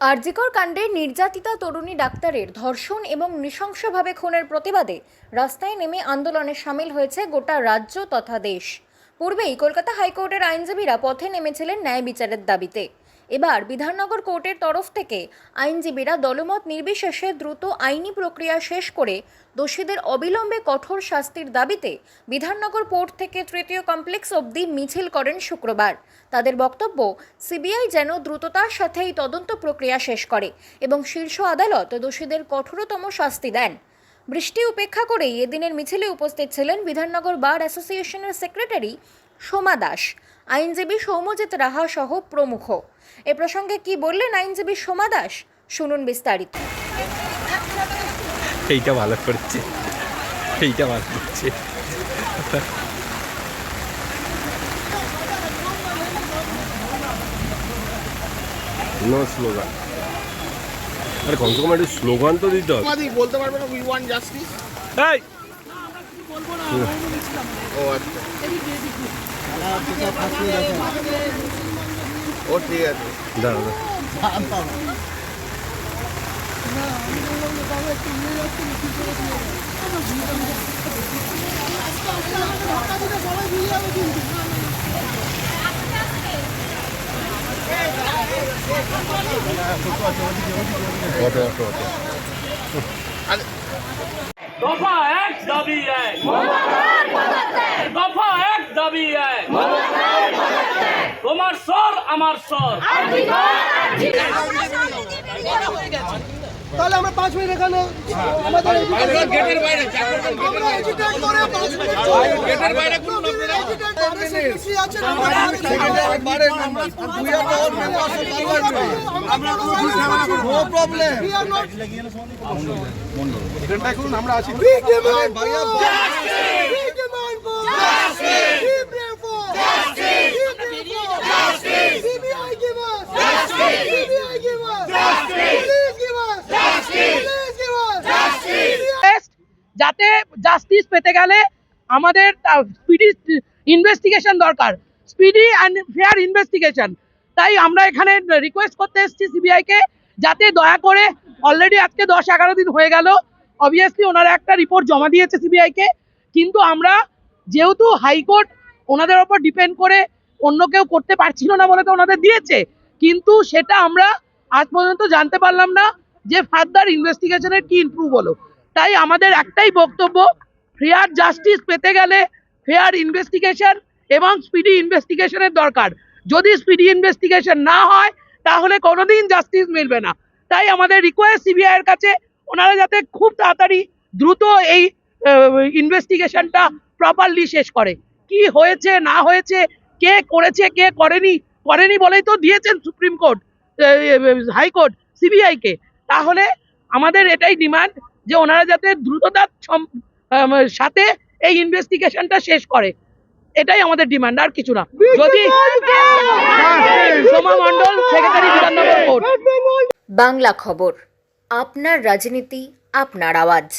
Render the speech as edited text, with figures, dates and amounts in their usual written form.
আরজিকর কাণ্ডে নির্যাতিতা তরুণী ডাক্তারের ধর্ষণ এবং নৃশংসভাবে খুনের প্রতিবাদে রাস্তায় নেমে আন্দোলনে সামিল হয়েছে গোটা রাজ্য তথা দেশ। পূর্বেই কলকাতা হাইকোর্টের আইনজীবীরা পথে নেমেছিলেন ন্যায় বিচারের দাবিতে। এবার বিধাননগর কোর্টের তরফ থেকে আইনজীবীরা দলমত নির্বিশেষে দ্রুত আইনি প্রক্রিয়া শেষ করে দোষীদের অবিলম্বে কঠোর শাস্তির দাবিতে বিধাননগর পোর্ট থেকে তৃতীয় কমপ্লেক্স অবধি মিছিল করেন শুক্রবার। তাদের বক্তব্য, সিবিআই যেন দ্রুততার সাথে এই তদন্ত প্রক্রিয়া শেষ করে এবং শীর্ষ আদালত দোষীদের কঠোরতম শাস্তি দেন। বৃষ্টি উপেক্ষা করেই এদিনের মিছিলে উপস্থিত ছিলেন বিধাননগর বার অ্যাসোসিয়েশনের সেক্রেটারি সোমা দাস, আইনজীবী সৌম্যজিৎ রাহা সহ প্রমুখ। এ প্রসঙ্গে কি বললেন আইনজীবী সোমা দাস, শুনুন বিস্তারিত। এইটা ভালো করছে, এইটা ভালো করছে। নো স্লোগান, আরে কমসে কম একটা স্লোগান তো দিতে হবে। বলতে পারবে না, উই ওয়ান্ট জাস্টিস। এই ও আচ্ছা, ও ঠিক আছে, দাঁড়া অটো অটো অটো। দফা এক দাবি এক, দফা এক দাবি এক, তোমার স্বর আমার স্বর। তাহলে আমরা 5 মিনিট এখানে আমাদের গেটের বাইরে আমরা এজিটেট করে 5 মিনিট গেটের বাইরে কোন সেক্রেটারি আছে বাইরে we are all members of parliament, আমরা নো প্রবলেম। এখানটা এখন আমরা আছি। We demand ভাইয়া justice. We demand justice. We pray for justice. Justice. CBI give us justice. CBI give us justice. Police give us justice. Police give us justice. যাতে justice পেতে গেলে আমাদের স্পিডি ইনভেস্টিগেশন দরকার, স্পিডি অ্যান্ড ফেয়ার ইনভেস্টিগেশন। তাই আমরা এখানে request করতে এসেছি সিবিআইকে, যাতে দয়া করে, অলরেডি আজকে 10-11 দিন হয়ে গেল, অবভিয়াসলি ওনারা একটা রিপোর্ট জমা দিয়েছে সিবিআইকে, কিন্তু আমরা যেহেতু হাইকোর্ট ওনাদের ওপর ডিপেন্ড করে অন্য কেউ করতে পারছিল না বলে তো ওনাদের দিয়েছে, কিন্তু সেটা আমরা আজ পর্যন্ত জানতে পারলাম না যে ফার্দার ইনভেস্টিগেশনের কি ইমপ্রুভ হলো। তাই আমাদের একটাই বক্তব্য, ফেয়ার জাস্টিস পেতে গেলে ফেয়ার ইনভেস্টিগেশন এবং স্পিডি ইনভেস্টিগেশনের দরকার। যদি স্পিডি ইনভেস্টিগেশন না হয় তাহলে কোনোদিন জাস্টিস মিলবে না। তাই আমাদের রিকোয়েস্ট সিবিআই এর কাছে, ওনারা যাতে খুব তাড়াতাড়ি দ্রুত এই ইনভেস্টিগেশনটা প্রপারলি শেষ করে। কি হয়েছে না হয়েছে, কে করেছে কে করেনি বলেই তো দিয়েছেন সুপ্রিম কোর্ট, হাইকোর্ট সিবিআইকে। তাহলে আমাদের এটাই ডিমান্ড যে ওনারা যাতে দ্রুততার সাথে এই ইনভেস্টিগেশনটা শেষ করে, এটাই আমাদের ডিমান্ড, আর কিছু না। যদি সোমা মণ্ডল, সেক্রেটারি, বিধাননগর কোর্ট। বাংলা খবর, আপনার রাজনীতি, আপনার আওয়াজ।